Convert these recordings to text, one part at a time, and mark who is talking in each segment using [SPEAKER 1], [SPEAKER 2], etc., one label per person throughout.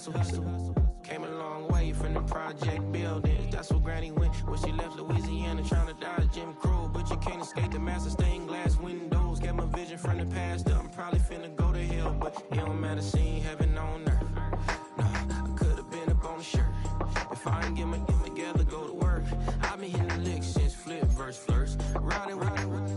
[SPEAKER 1] hustle. Came a long way from the project buildings. That's where Granny went when she left Louisiana, trying to dodge Jim Crow. But you can't escape the master stained glass windows. Got my vision from the past. I'm probably finna go to hell, but it don't matter. Seeing heaven on earth. Nah, I could have been up on the shirt. If I ain't get my together, go to work. I've been hitting the licks since flip verse flirts. Riding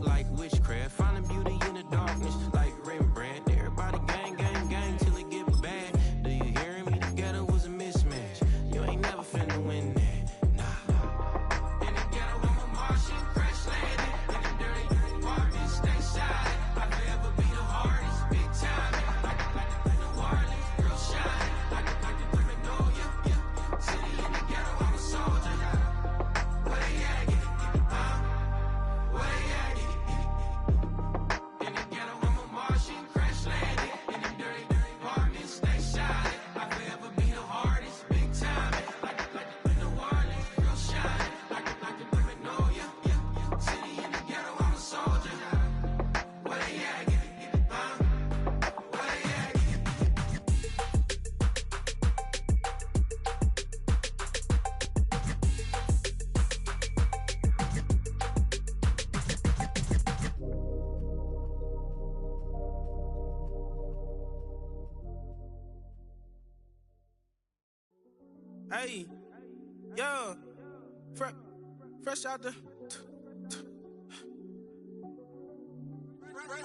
[SPEAKER 1] like witchcraft, finding beauty in the darkness like Rembrandt. Everybody gang, gang, gang till it get bad. Do you hear me? Together was a mismatch. You ain't never finna win that. Nah. In the ghetto, I'm a Martian, crash landing. In the dirty apartment, stay shy. I forever be the hardest, big time. Like New Orleans, real shine. Like the Magnolia, yeah. City in the ghetto, I'm a soldier. Where they at? Where they at? In the ghetto, I'm a Martian, crash landing. In the dirty apartment, stay shy. I forever be the hardest, big time. Like New Orleans, real shine. Like the Magnolia, yeah. City in the ghetto, I'm a soldier. Where they at? Where they at?
[SPEAKER 2] Hey, yeah, fresh out the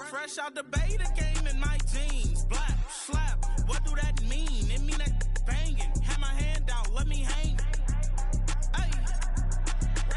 [SPEAKER 2] fresh out the beta game in my jeans. Black slap, what do that mean? It mean that banging. Have my hand out, let me hang. Hey,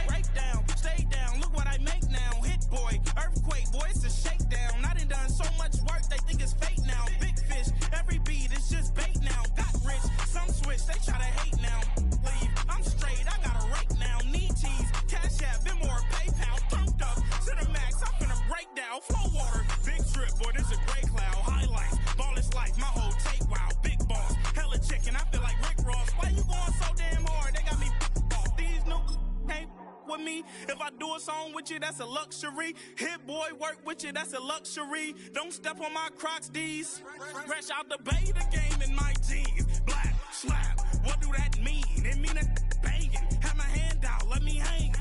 [SPEAKER 2] break down, stay down. Look what I make now. Hit boy, earthquake, boy, it's a shakedown. I done so much work, they think it's fake now. Big fish, every beat is just bait now. Got rich, some switch, they try to hate now. Leave, I'm straight, I got a rake now. Need cheese, cash app, been more PayPal. Thumped up, Cinemax, I'm finna break down. Flow water, big trip, boy, this a gray cloud. Highlights, ball is life, my whole take, wow. Big boss, hella chicken, I feel like Rick Ross. Why you going so damn hard? They got me off. These new can't with me. If I do a song with you, that's a luxury. Hit boy, work with you, that's a luxury. Don't step on my Crocs, these. Fresh out the beta game in my jeans. Black slap, what do that mean? It mean that banging. Have my hand out, let me hang.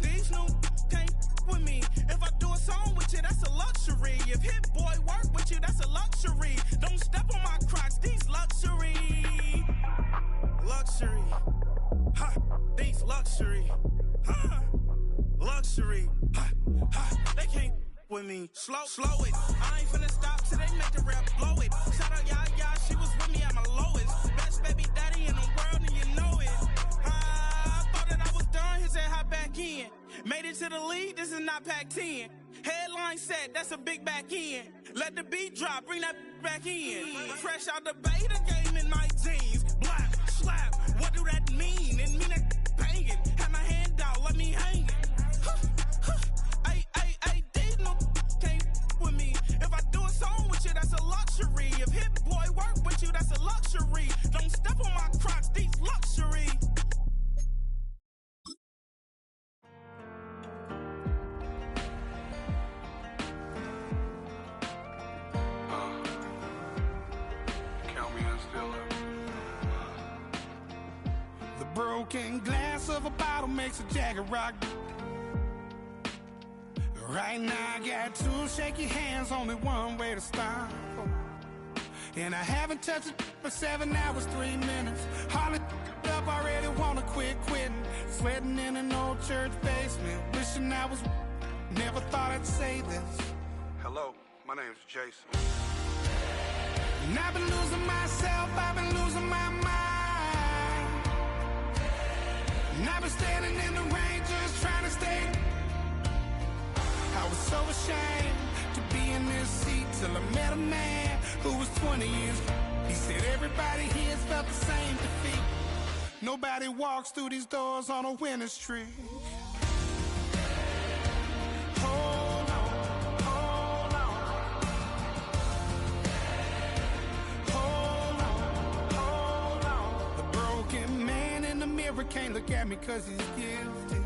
[SPEAKER 2] These new can't with me. If I do a song with you, that's a luxury. If Hit Boy work with you, that's a luxury. Don't step on my Crocs, these luxury. Luxury. Ha, these luxury. Ha, luxury. Ha, ha, they can't with me. Slow it. I ain't finna stop till they make the rap blow it. Shout out Yaya, she was with me at my lowest. Best baby daddy in the world and you know it. I thought that I was done, he said hop back in. Made it to the league, this is not Pac-10. Headline set, that's a big back end. Let the beat drop, bring that back in. Fresh out the beta game in my jeans. Black slap, what do that mean? It mean that banging. Have my hand out, let me hang it. These no can't with me. If I do a song with you, that's a luxury. If Hit Boy work with you, that's a luxury. Don't step on my Crocs, these luxury.
[SPEAKER 3] Count me in still up.
[SPEAKER 4] The broken glass of a bottle makes a Jagger rock. Right now I got two shaky hands, only one way to stop. And I haven't touched it for 7 hours, 3 minutes. Hardly up, already wanna quit quitting. Sweating in an old church basement, wishing I was. Never thought I'd say this.
[SPEAKER 3] Hello, my name's Jason.
[SPEAKER 4] And I've been losing myself, I've been losing my mind. And I've been standing in the rain just trying to stay. I was so ashamed to be in this seat till I met a man who was 20 years. He said everybody here's felt the same defeat. Nobody walks through these doors on a winning streak. Hold on, hold on. Hold on, hold on. The broken man in the mirror can't look at me 'cause he's guilty.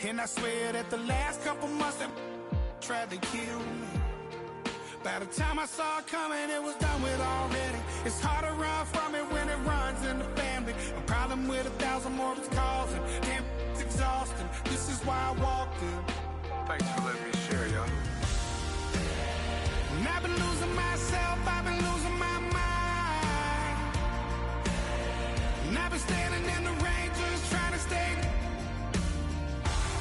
[SPEAKER 4] And I swear that the last couple months that tried to kill me. By the time I saw it coming, it was done with already. It's hard to run from it when it runs in the family. A problem with 1,000 more it's causing. Damn, it's exhausting. This is why I walked in.
[SPEAKER 3] Thanks for letting me share, y'all.
[SPEAKER 4] And I've been losing myself, I've been losing my mind. And I've been standing in the rain just trying to stay.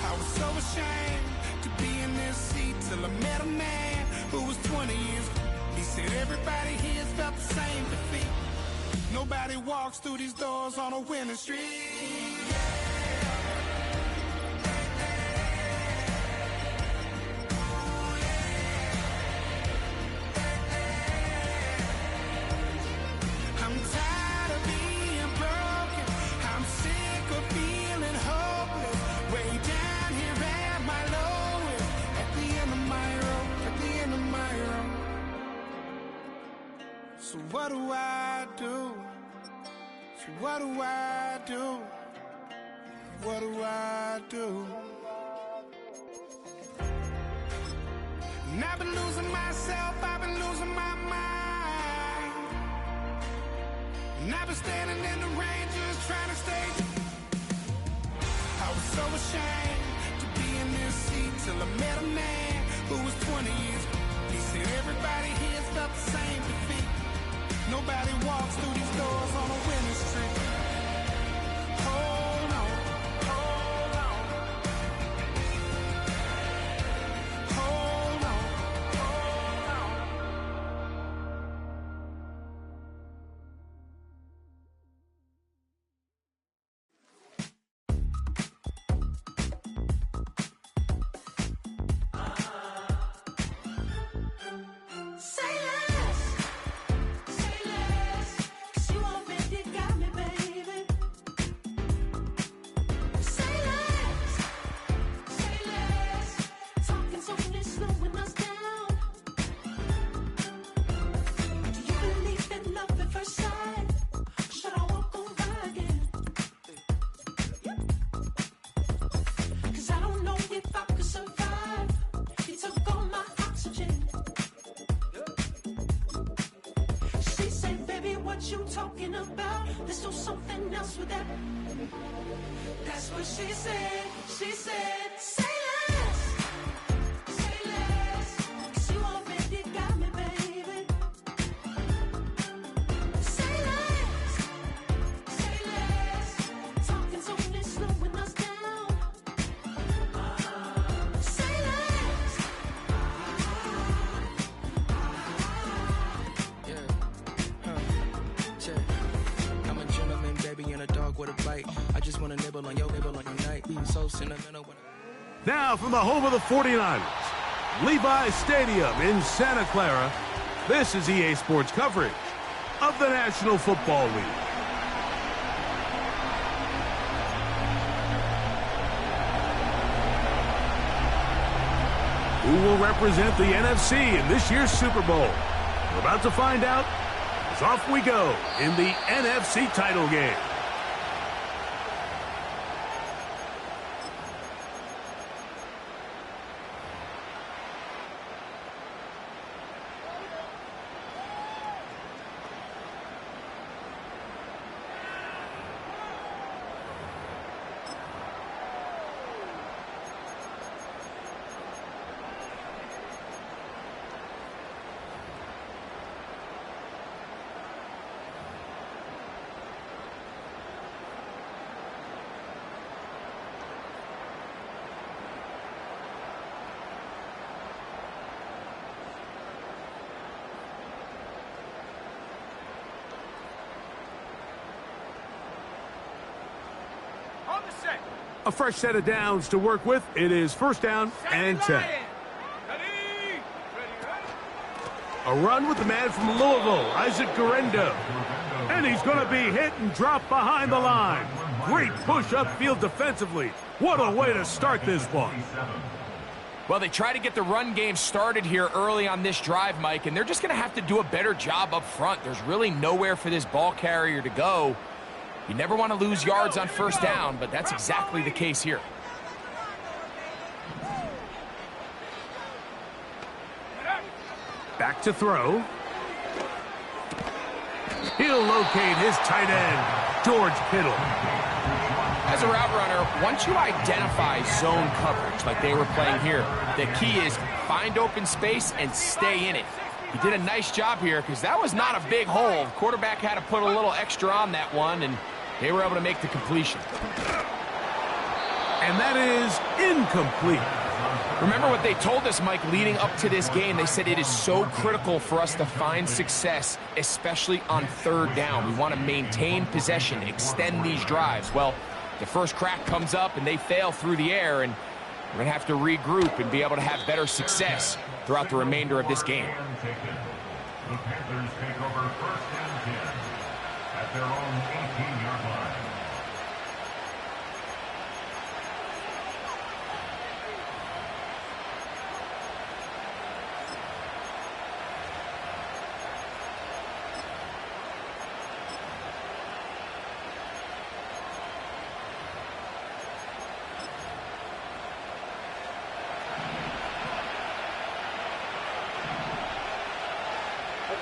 [SPEAKER 4] I was so ashamed to be in this seat till I met a man who was 20 years. He said everybody here has felt the same defeat. Nobody walks through these doors on a winning streak. I'm tired of being broken. I'm sick of feeling hopeless. Way down here at my lowest. At the end of my road. At the end of my road. So what do I do? So what do I do? What do I do? And I've been losing myself, I've been losing my mind. And I've been standing in the rain just trying to stay. I was so ashamed to be in this seat till I met a man who was 20 years. He said everybody here's felt the same defeat. Nobody walks through these doors on a winning streak. Hold on, hold on. Hold on, hold on.
[SPEAKER 5] Say less, 'cause you already got me, baby. Say less, talking so fast, slowing us down. Do you believe in love at first sight? Should I walk on by again? 'Cause I don't know if I could survive. You took all my oxygen. She said, baby, what you talking about? Let's do something else with that. That's what she said. She said, say less, 'cause you already got me, baby. Say less, talking so fast, slowing us down. Say less.
[SPEAKER 1] I'm a gentleman, baby, and a dog with a bite. I just want to nibble on your night. So sentimental when
[SPEAKER 6] Now from the home of the 49ers, Levi Stadium in Santa Clara, this is EA Sports coverage of the National Football League. Who will represent the NFC in this year's Super Bowl? We're about to find out. As off we go in the NFC title game. A fresh set of downs to work with. It is first down and 10. A run with the man from Louisville, Isaac Guerrero. And he's going to be hit and dropped behind the line. Great push upfield defensively. What a way to start this one.
[SPEAKER 7] Well, they try to get the run game started here early on this drive, Mike, and they're just going to have to do a better job up front. There's really nowhere for this ball carrier to go. You never want to lose yards on first down, but that's exactly the case here.
[SPEAKER 6] Back to throw. He'll locate his tight end, George Kittle.
[SPEAKER 7] As a route runner, once you identify zone coverage like they were playing here, the key is find open space and stay in it. He did a nice job here because that was not a big hole. The quarterback had to put a little extra on that one, and they were able to make the completion.
[SPEAKER 6] And that is incomplete.
[SPEAKER 7] Remember what they told us, Mike, leading up to this game. They said it is so critical for us to find success, especially on third down. We want to maintain possession, extend these drives. Well, the first crack comes up and they fail through the air, and we're going to have to regroup and be able to have better success throughout the remainder of this game.
[SPEAKER 8] The Panthers take over first and 10 at their own 18-yard line.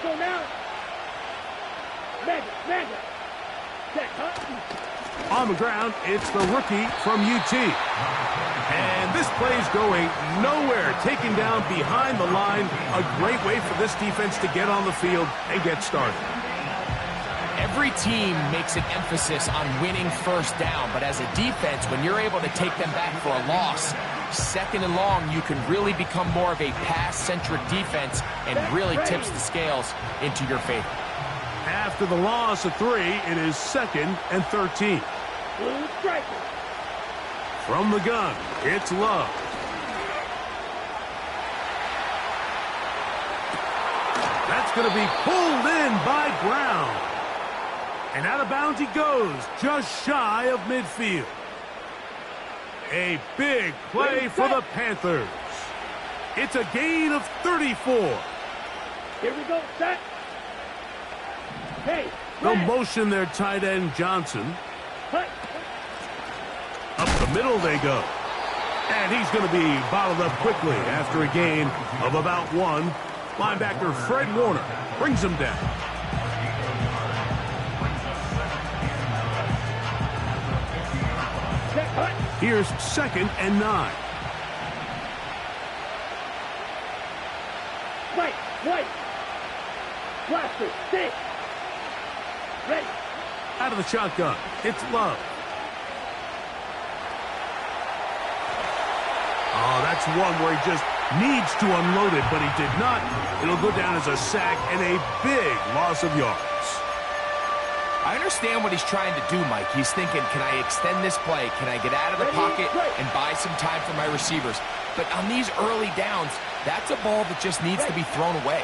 [SPEAKER 9] Go now. Mega. Check, huh?
[SPEAKER 6] On the ground, it's the rookie from UT. And this play's going nowhere. Taken down behind the line. A great way for this defense to get on the field and get started.
[SPEAKER 7] Every team makes an emphasis on winning first down, but as a defense, when you're able to take them back for a loss, second and long, you can really become more of a pass-centric defense and really tips the scales into your favor.
[SPEAKER 6] After the loss of 3, it is 2nd and 13. From the gun, it's Love. That's going to be pulled in by Brown. And out of bounds he goes, just shy of midfield. A big play for the Panthers. It's a gain of 34.
[SPEAKER 9] Here we go, set. Hey,
[SPEAKER 6] they'll motion their tight end Johnson. Up the middle they go. And he's going to be bottled up quickly after a gain of about 1. Linebacker Fred Warner brings him down. Here's 2nd and 9.
[SPEAKER 9] White. Blaster, stay. Ready.
[SPEAKER 6] Out of the shotgun, it's Love. Oh, that's one where he just needs to unload it, but he did not. It'll go down as a sack and a big loss of yards.
[SPEAKER 7] I understand what he's trying to do, Mike. He's thinking, can I extend this play? Can I get out of the pocket and buy some time for my receivers? But on these early downs, that's a ball that just needs to be thrown away.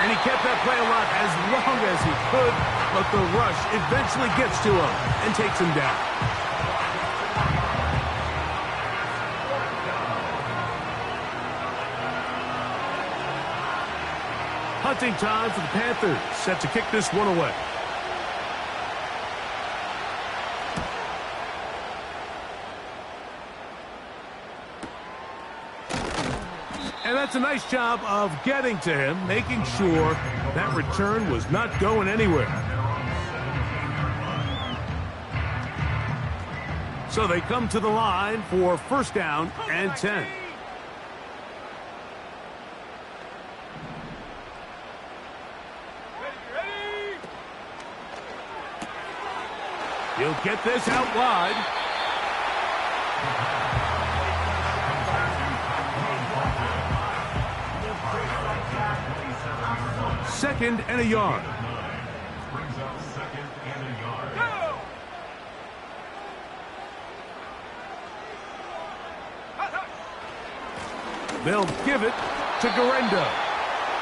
[SPEAKER 6] And he kept that play alive as long as he could, but the rush eventually gets to him and takes him down. Hunting time for the Panthers, set to kick this one away. And that's a nice job of getting to him, making sure that return was not going anywhere. So they come to the line for first down and 10. He'll get this out wide. Second and a yard.
[SPEAKER 8] Brings up 2nd and a yard.
[SPEAKER 6] They'll give it to Garendo.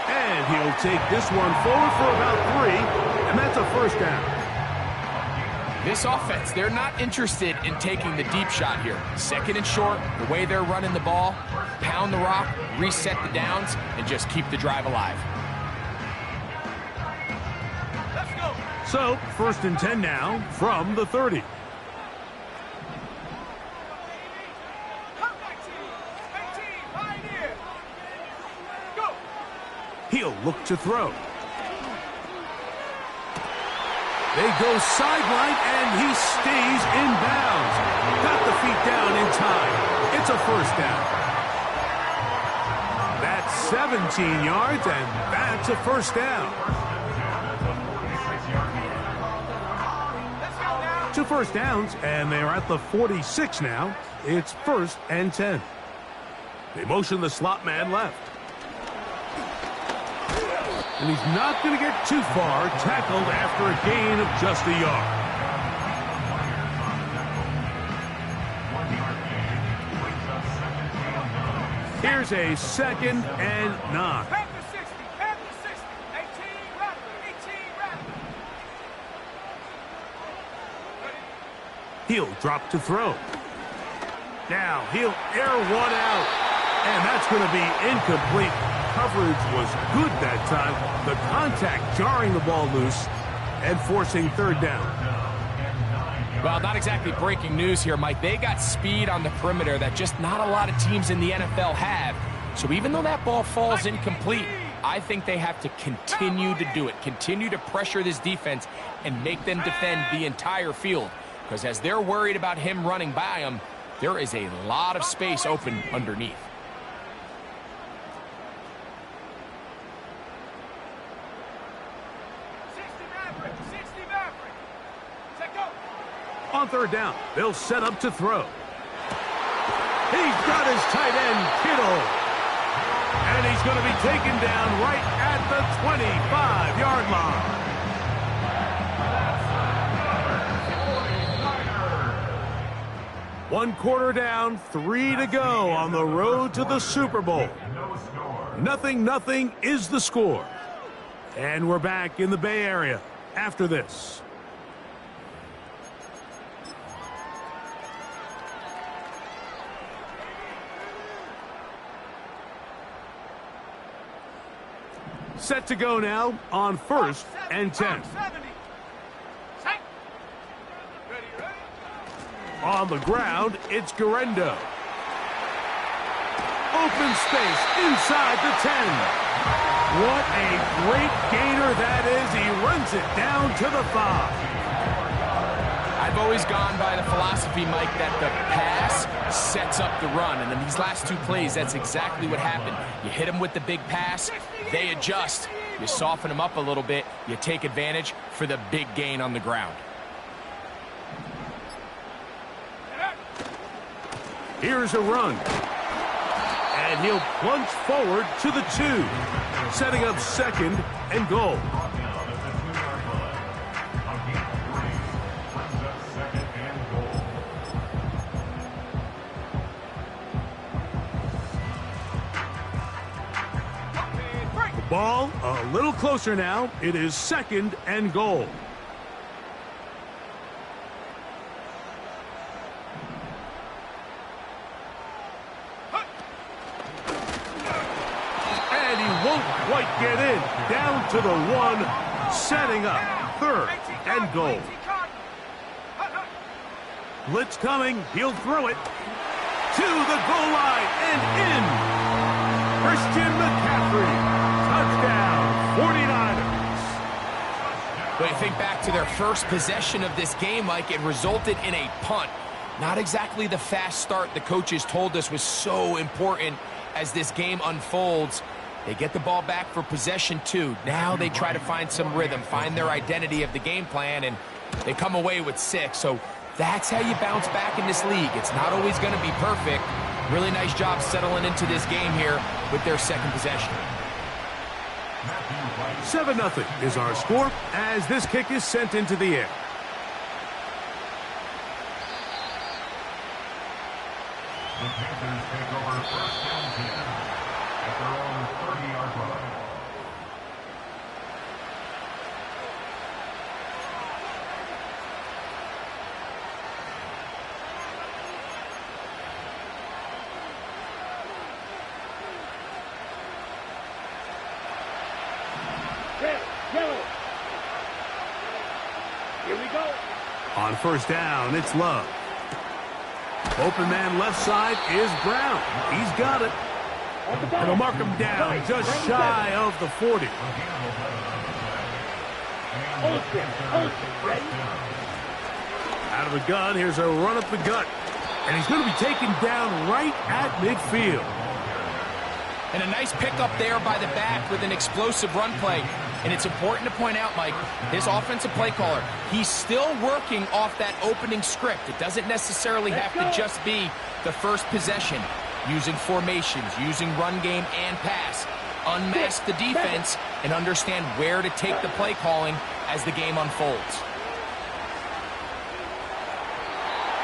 [SPEAKER 6] And he'll take this one forward for about 3, and that's a first down.
[SPEAKER 7] This offense, they're not interested in taking the deep shot here. 2nd and short, the way they're running the ball, pound the rock, reset the downs, and just keep the drive alive.
[SPEAKER 9] Let's go.
[SPEAKER 6] So, 1st and 10 now from the 30. He'll look to throw. They go sideline, and he stays in bounds. Got the feet down in time. It's a first down. That's 17 yards, and that's a first down. 2 first downs, and they're at the 46 now. It's 1st and 10. They motion the slot man left. And he's not going to get too far, tackled after a gain of just a yard. Here's a 2nd and 9.
[SPEAKER 9] Panthers 60, Panthers 60, 18 run, 18 run.
[SPEAKER 6] He'll drop to throw. Now he'll air one out, and that's going to be incomplete. Coverage was good that time. The contact jarring the ball loose and forcing 3rd down.
[SPEAKER 7] Well, not exactly breaking news here, Mike. They got speed on the perimeter that just not a lot of teams in the NFL have. So even though that ball falls incomplete, I think they have to continue to do it. Continue to pressure this defense and make them defend the entire field. Because as they're worried about him running by them, there is a lot of space open underneath.
[SPEAKER 6] On 3rd down, they'll set up to throw. He's got his tight end, Kittle. And he's going to be taken down right at the 25-yard line. 1 quarter down, 3 to go on the road to the Super Bowl. 0-0 is the score. And we're back in the Bay Area after this. Set to go now on 1st and 10. On the ground, it's Guerrero. Open space inside the 10. What a great gainer that is. He runs it down to the 5.
[SPEAKER 7] I've always gone by the philosophy, Mike, that the pass sets up the run. And in these last 2 plays, that's exactly what happened. You hit them with the big pass, they adjust. You soften them up a little bit, you take advantage for the big gain on the ground.
[SPEAKER 6] Here's a run. And he'll plunge forward to the 2, setting up 2nd and goal. Ball a little closer now. It is 2nd and goal. And he won't quite get in. Down to the 1, setting up 3rd and goal. Blitz coming. He'll throw it to the goal line and in. Christian McCaffrey. Touchdown, 49ers.
[SPEAKER 7] But you think back to their first possession of this game, Mike, it resulted in a punt. Not exactly the fast start the coaches told us was so important as this game unfolds. They get the ball back for possession 2. Now they try to find some rhythm, find their identity of the game plan, and they come away with 6. So that's how you bounce back in this league. It's not always going to be perfect. Really nice job settling into this game here with their 2nd possession.
[SPEAKER 6] 7-0 is our score as this kick is sent into the air.
[SPEAKER 8] The Panthers take over 1st and 10 at their own 30-yard line.
[SPEAKER 9] Yellow. Here we go.
[SPEAKER 6] On 1st down, it's Love. Open man left side is Brown. He's got it. And they'll mark him down just shy of the 40. Out of the gun, here's a run up the gut. And he's going to be taken down right at midfield.
[SPEAKER 7] And a nice pickup there by the back with an explosive run play. And it's important to point out, Mike, this offensive play caller, he's still working off that opening script. It doesn't necessarily have to just be the first possession. Using formations, using run game and pass. Unmask the defense and understand where to take the play calling as the game unfolds.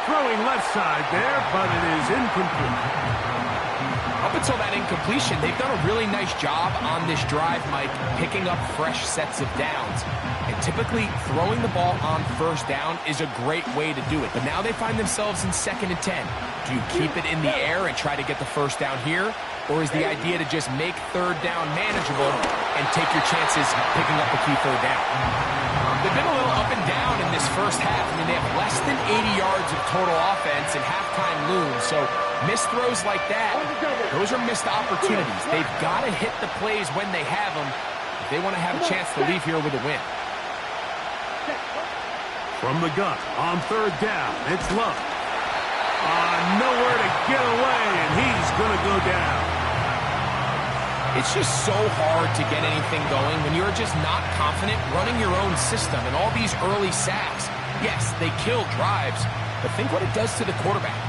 [SPEAKER 6] Throwing left side there, but it is incomplete.
[SPEAKER 7] Up until that incompletion, they've done a really nice job on this drive, Mike, picking up fresh sets of downs. And typically, throwing the ball on first down is a great way to do it. But now they find themselves in 2nd and 10. Do you keep it in the air and try to get the first down here? Or is the idea to just make 3rd down manageable and take your chances picking up a key 3rd down? They've been a little up and down in this first half. I mean, they have less than 80 yards of total offense and halftime looms. So missed throws like that, those are missed opportunities. They've got to hit the plays when they have them if they want to have a chance to leave here with a win.
[SPEAKER 6] From the gun on 3rd down, it's Love. Nowhere to get away, and he's going to go down.
[SPEAKER 7] It's just so hard to get anything going when you're just not confident running your own system. And all these early sacks, yes, they kill drives, but think what it does to the quarterback.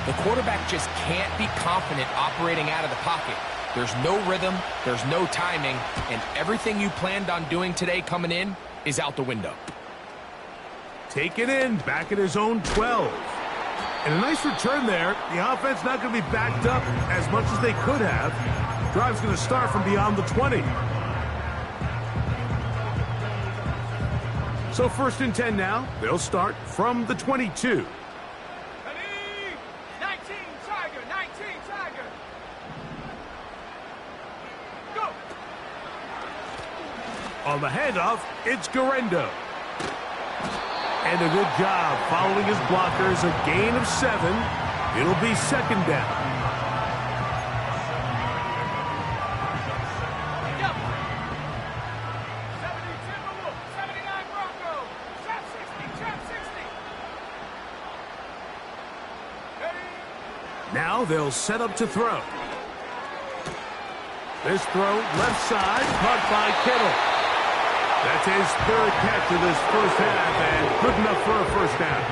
[SPEAKER 7] The quarterback just can't be confident operating out of the pocket. There's no rhythm, there's no timing, and everything you planned on doing today coming in is out the window.
[SPEAKER 6] Take it in, back at his own 12. And a nice return there. The offense not going to be backed up as much as they could have. Drive's going to start from beyond the 20. So 1st and 10 now. They'll start from the 22. On the handoff, it's Guerrero. And a good job following his blockers, a gain of 7. It'll be 2nd down. Now they'll set up to throw. This throw, left side, caught by Kittle. That's his 3rd catch of this first half, and good enough for a first down.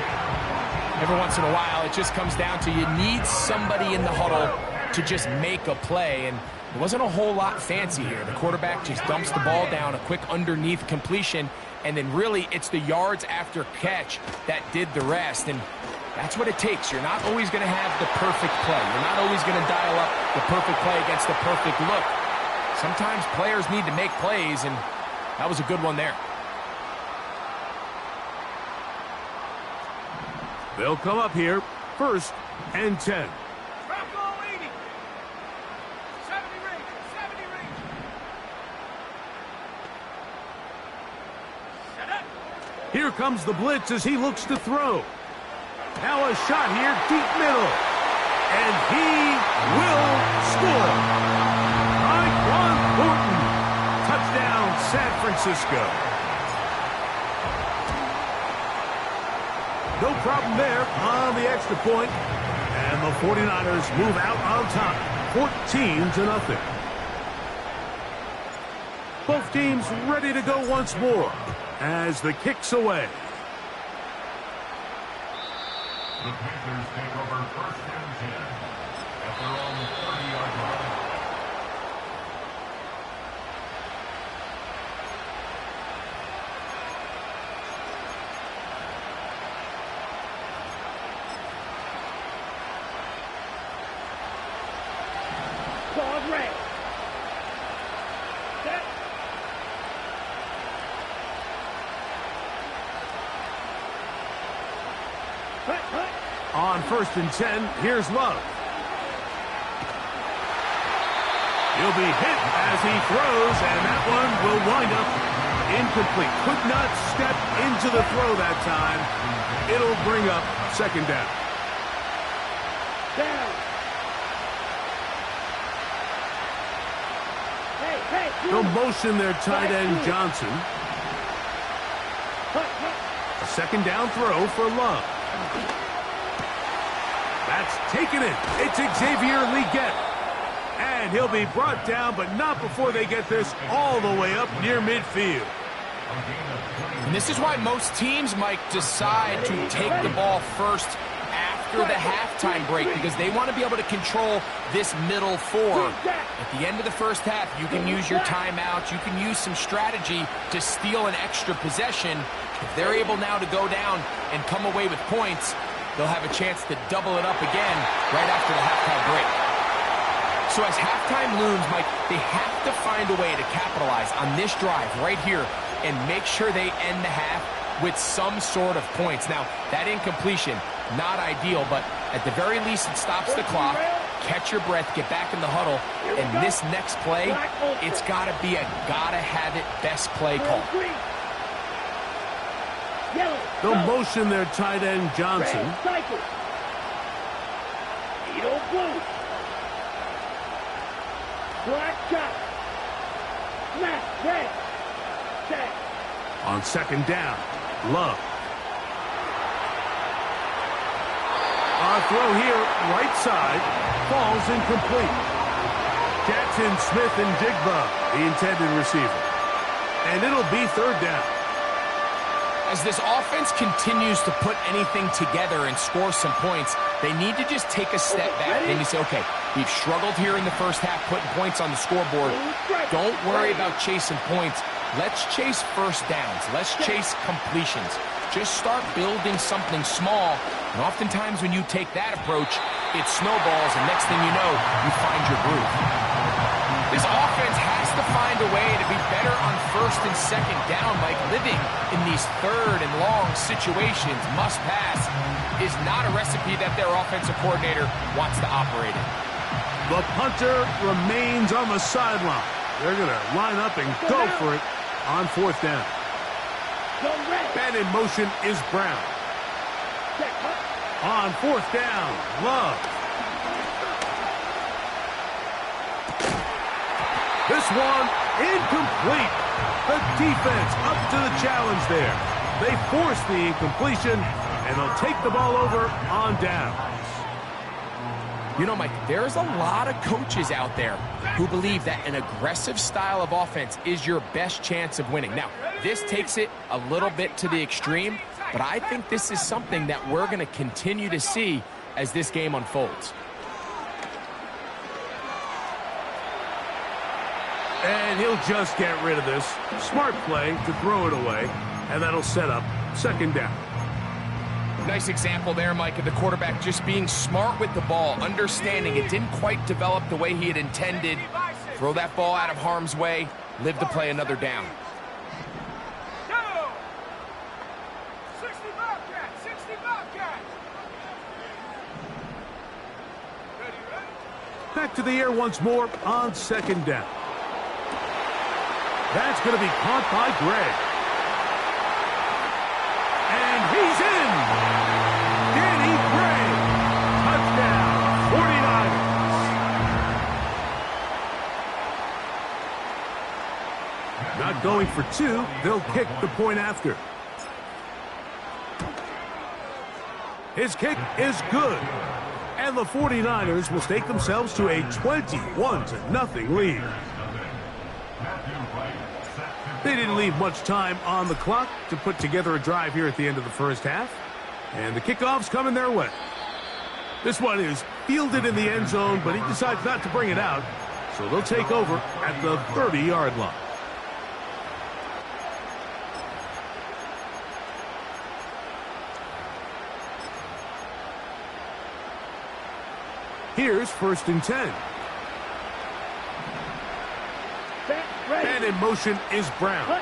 [SPEAKER 7] Every once in a while, it just comes down to you need somebody in the huddle to just make a play, and it wasn't a whole lot fancy here. The quarterback just dumps the ball down, a quick underneath completion, and then really it's the yards after catch that did the rest, and that's what it takes. You're not always going to have the perfect play. You're not always going to dial up the perfect play against the perfect look. Sometimes players need to make plays, and that was a good one there.
[SPEAKER 6] They'll come up here, 1st and 10.
[SPEAKER 9] Bronco 80. 70 range. 70 range. Set up.
[SPEAKER 6] Here comes the blitz as he looks to throw. Now a shot here, deep middle. And he will score. Important. Touchdown, San Francisco. No problem there on the extra point. And the 49ers move out on top, 14-0. Both teams ready to go once more as the kick's away.
[SPEAKER 8] The Panthers take over 1st and 10 at their own 30-yard line.
[SPEAKER 9] Ball red. Set.
[SPEAKER 6] On 1st and 10, here's Love. He'll be hit as he throws, and that one will wind up incomplete. Could not step into the throw that time. It'll bring up 2nd down.
[SPEAKER 9] Down.
[SPEAKER 6] They'll motion their tight end Johnson. A second down throw for Love. That's taken it. It's Xavier Legette. And he'll be brought down, but not before they get this all the way up near midfield.
[SPEAKER 7] And this is why most teams, Mike, decide to take the ball first after the halftime break, because they want to be able to control this middle four. At the end of the first half, you can use your timeouts, you can use some strategy to steal an extra possession. If they're able now to go down and come away with points, they'll have a chance to double it up again right after the halftime break. So as halftime looms, Mike, they have to find a way to capitalize on this drive right here and make sure they end the half with some sort of points. Now, that incompletion, not ideal, but at the very least, it stops the clock. Catch your breath, get back in the huddle, and this next play, it's got to be a gotta-have-it best play call.
[SPEAKER 6] They'll motion their tight end Johnson. On second down, Love. Our throw here, right side, falls incomplete. Jackson, Smith, and Jigba, the intended receiver. And it'll be third down.
[SPEAKER 7] As this offense continues to put anything together and score some points, they need to just take a step back and say, okay, we've struggled here in the first half putting points on the scoreboard. Don't worry about chasing points. Let's chase first downs. Let's chase completions. Just start building something small. And oftentimes when you take that approach, it snowballs, and next thing you know, you find your groove. This offense has to find a way to be better on first and second down. Like living in these third and long situations, must pass, is not a recipe that their offensive coordinator wants to operate in.
[SPEAKER 6] The punter remains on the sideline. They're going to line up and go for it on fourth down. And in motion is Brown. On fourth down, Love. This one incomplete. The defense up to the challenge there. They force the incompletion, and they'll take the ball over on downs.
[SPEAKER 7] You know, Mike, there's a lot of coaches out there who believe that an aggressive style of offense is your best chance of winning. Now, this takes it a little bit to the extreme, but I think this is something that we're going to continue to see as this game unfolds.
[SPEAKER 6] And he'll just get rid of this. Smart play to throw it away, and that'll set up second down.
[SPEAKER 7] Nice example there, Mike, of the quarterback just being smart with the ball, understanding it didn't quite develop the way he had intended. Throw that ball out of harm's way, live to play another down.
[SPEAKER 9] 60 Bobcat, 60 Bobcat.
[SPEAKER 6] Back to the air once more on second down. That's going to be caught by Gregg. And he's in! Danny Gregg! Touchdown, 49ers! Not going for two, they'll kick the point after. His kick is good. And the 49ers will stake themselves to a 21-0 lead. They didn't leave much time on the clock to put together a drive here at the end of the first half. And the kickoff's coming their way. This one is fielded in the end zone, but he decides not to bring it out. So they'll take over at the 30-yard line. Here's first and 10. And in motion is Brown.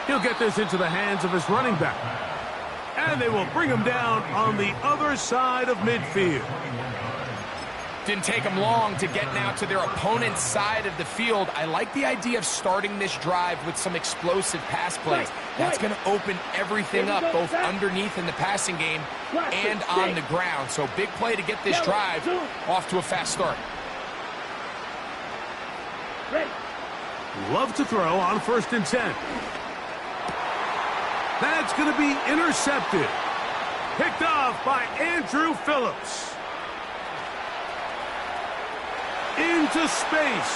[SPEAKER 6] He'll get this into the hands of his running back. And they will bring him down on the other side of midfield.
[SPEAKER 7] Didn't take them long to get now to their opponent's side of the field. I like the idea of starting this drive with some explosive pass plays. That's going to open everything up, both underneath in the passing game and on the ground. So big play to get this drive off to a fast start.
[SPEAKER 6] Love to throw on 1st and 10. That's going to be intercepted. Picked off by Andrew Phillips. Into space.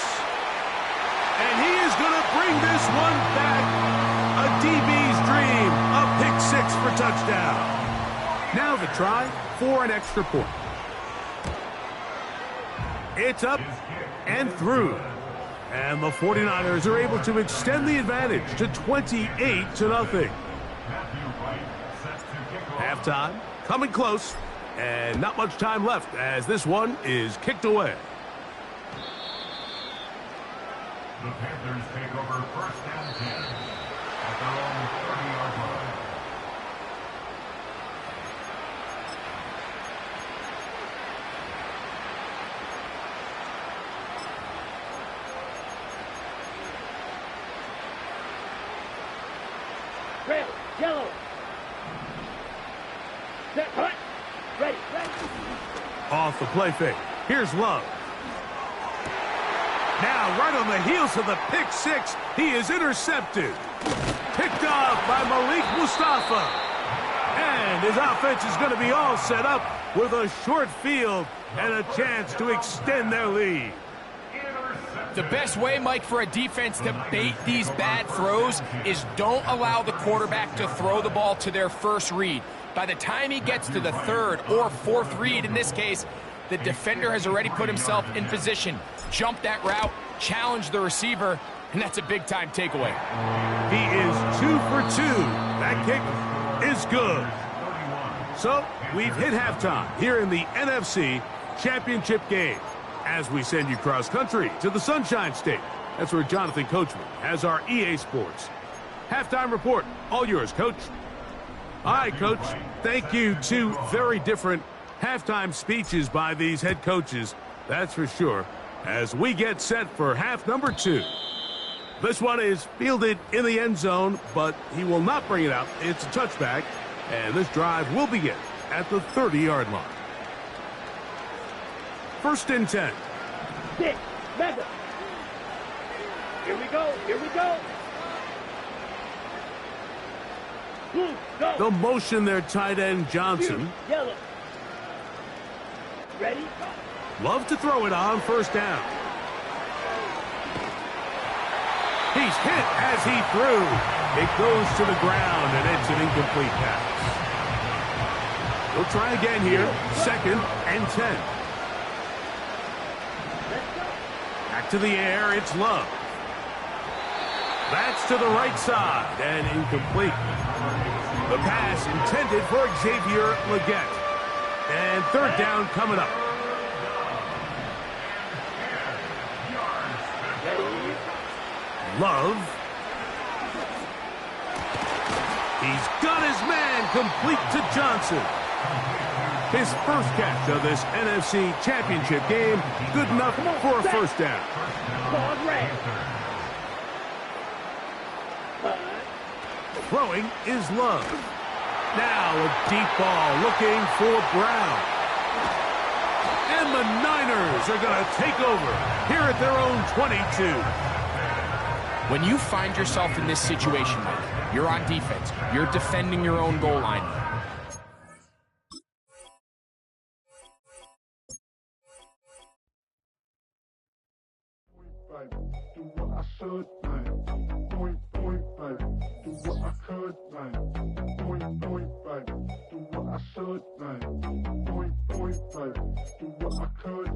[SPEAKER 6] And he is going to bring this one back. A DB's dream. A pick 6 for touchdown. Now the try for an extra point. It's up and through. And the 49ers are able to extend the advantage to 28-0. Halftime coming close. And not much time left as this one is kicked away.
[SPEAKER 8] The Panthers take over 1st and 10 at their own 30-yard line.
[SPEAKER 9] Red, yellow. Set, hut. Ready.
[SPEAKER 6] Off the play fake. Here's Love. Now, right on the heels of the pick 6, he is intercepted. Picked off by Malik Mustafa. And his offense is going to be all set up with a short field and a chance to extend their lead.
[SPEAKER 7] The best way, Mike, for a defense to bait these bad throws is don't allow the quarterback to throw the ball to their first read. By the time he gets to the 3rd or 4th read, in this case, the defender has already put himself in position. Jump that route, challenge the receiver, and that's a big-time takeaway.
[SPEAKER 6] He is 2 for 2. That kick is good. So, we've hit halftime here in the NFC Championship game as we send you cross-country to the Sunshine State. That's where Jonathan Coachman has our EA Sports halftime report. All yours, Coach. All right, Coach. Thank you. 2 very different halftime speeches by these head coaches, that's for sure, as we get set for half number 2. This one is fielded in the end zone, but he will not bring it out. It's a touchback, and this drive will begin at the 30-yard line. 1st and 10.
[SPEAKER 9] 6, mega. Here we go. Blue, go.
[SPEAKER 6] The motion there, tight end Johnson.
[SPEAKER 9] Yellow. Ready?
[SPEAKER 6] Love to throw it on 1st down. He's hit as he threw. It goes to the ground, and it's an incomplete pass. We'll try again here. 2nd and 10. Back to the air, it's Love. That's to the right side, and incomplete. The pass intended for Xavier Legette. And 3rd down coming up. Love. He's got his man complete to Johnson. His first catch of this NFC Championship game. Good enough for a 1st down. Throwing is Love. Now a deep ball looking for Brown. And the Niners are going to take over here at their own 22.
[SPEAKER 7] When you find yourself in this situation, Mike, you're on defense. You're defending your own goal line.
[SPEAKER 10] Do what I should, man. Point, baby. Do what I could, man. Point, baby. Do what I should, man. Point, baby. Do what I could,